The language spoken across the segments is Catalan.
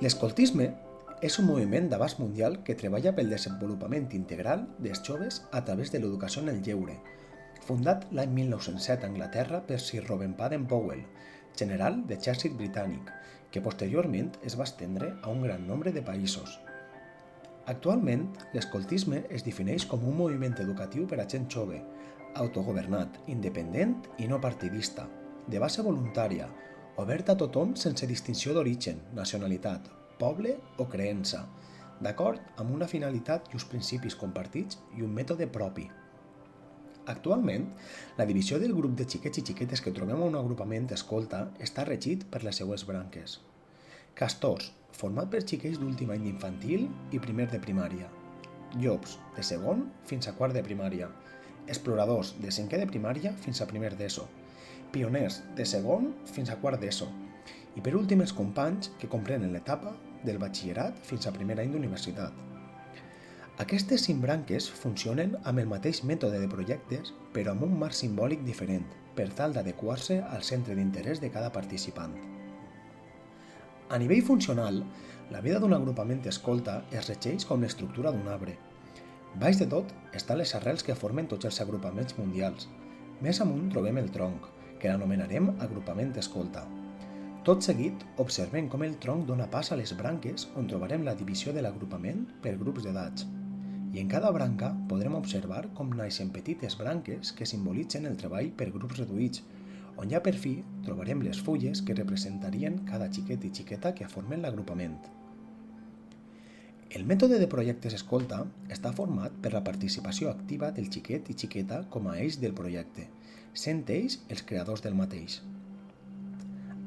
L'escoltisme és un moviment d'abast mundial que treballa pel desenvolupament integral dels joves a través de l'educació en el lleure, fundat l'any 1907 a Anglaterra per Sir Robert Baden-Powell, general d'exèrcit britànic, que posteriorment es va estendre a un gran nombre de països. Actualment, l'escoltisme es defineix com un moviment educatiu per a gent jove, autogovernat, independent i no partidista, de base voluntària, obert a tothom sense distinció d'origen, nacionalitat, poble o creença, d'acord amb una finalitat i uns principis compartits i un mètode propi. Actualment, la divisió del grup de xiquets i xiquetes que trobem a un agrupament escolta està regit per les següents branques. Castors, format per xiquets d'últim any d'infantil i primer de primària. Llops, de segon fins a quart de primària. Exploradors, de cinquè de primària fins a primer d'ESO. Pioners, de segon fins a quart d'ESO. I per últim els companys que comprenen l'etapa del batxillerat fins a primer any d'universitat. Aquestes 5 branques funcionen amb el mateix mètode de projectes, però amb un marc simbòlic diferent, per tal d'adequar-se al centre d'interès de cada participant. A nivell funcional, la vida d'un agrupament escolta es regeix com l'estructura d'un arbre. Baix de tot estan les arrels que formen tots els agrupaments mundials. Més amunt trobem el tronc, que l'anomenarem agrupament escolta. Tot seguit, observem com el tronc dona pas a les branques on trobarem la divisió de l'agrupament per grups d'edats. I en cada branca podrem observar com naixen petites branques que simbolitzen el treball per grups reduïts, on ja per fi trobarem les fulles que representarien cada xiquet i xiqueta que formen l'agrupament. El mètode de projectes escolta està format per la participació activa del xiquet i xiqueta com a eix del projecte, sent ells els creadors del mateix.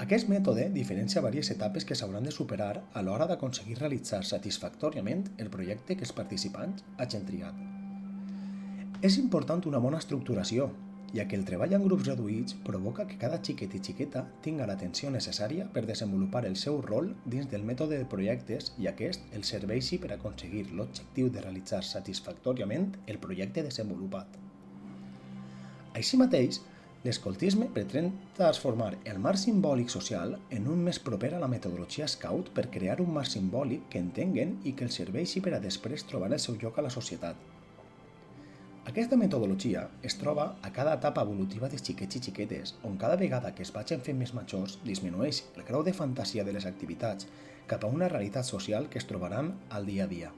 Aquest mètode diferencia diverses etapes que s'hauran de superar a l'hora d'aconseguir realitzar satisfactòriament el projecte que els participants hagin triat. És important una bona estructuració, ja que el treball en grups reduïts provoca que cada xiquet i xiqueta tinga l'atenció necessària per desenvolupar el seu rol dins del mètode de projectes i aquest el serveixi per aconseguir l'objectiu de realitzar satisfactòriament el projecte desenvolupat. Així mateix, l'escoltisme pretén transformar el marc simbòlic social en un més proper a la metodologia Scout per crear un marc simbòlic que entenguen i que els serveixi per a després trobar el seu lloc a la societat. Aquesta metodologia es troba a cada etapa evolutiva dels xiquets i xiquetes, on cada vegada que es vagin fent més majors disminueix el grau de fantasia de les activitats cap a una realitat social que es trobaran al dia a dia.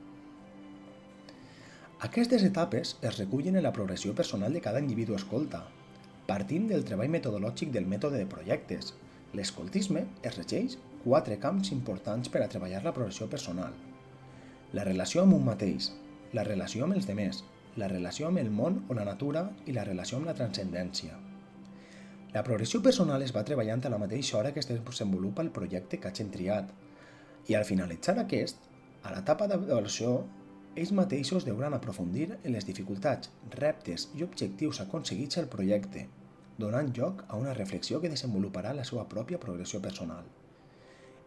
Aquestes etapes es recullen en la progressió personal de cada individu escolta, partint del treball metodològic del mètode de projectes. L'escoltisme es regeix 4 camps importants per a treballar la progressió personal. La relació amb un mateix, la relació amb els demés, la relació amb el món o la natura i la relació amb la transcendència. La progressió personal es va treballant a la mateixa hora que es desenvolupa el projecte que hagin triat, i al finalitzar aquest, a l'etapa d'avaluació, ells mateixos hauran aprofundir en les dificultats, reptes i objectius aconseguits al projecte, donant lloc a una reflexió que desenvoluparà la seva pròpia progressió personal.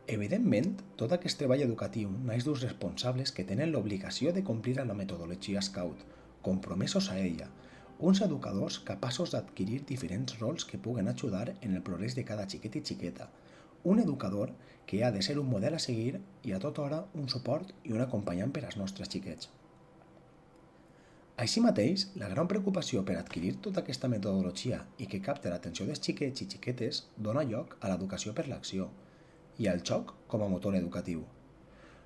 Evidentment, tot aquest treball educatiu naix dels responsables que tenen l'obligació de complir amb la metodologia Scout, compromesos a ella, uns educadors capaços d'adquirir diferents rols que puguen ajudar en el progrés de cada xiquet i xiqueta, un educador que ha de ser un model a seguir i a tota hora un suport i un acompanyant per als nostres xiquets. Així mateix, la gran preocupació per adquirir tota aquesta metodologia i que capta l'atenció dels xiquets i xiquetes dona lloc a l'educació per l'acció i al joc com a motor educatiu.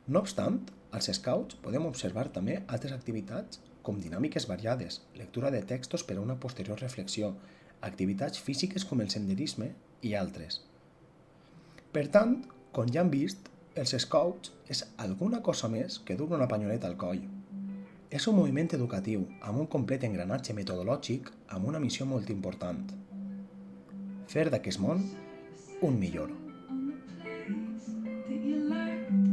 No obstant, als Scouts podem observar també altres activitats com dinàmiques variades, lectura de textos per a una posterior reflexió, activitats físiques com el senderisme i altres. Per tant, com ja hem vist, els Scouts és alguna cosa més que dur una panyoleta al coll. És un moviment educatiu amb un complet engranatge metodològic amb una missió molt important: fer d'aquest món un millor.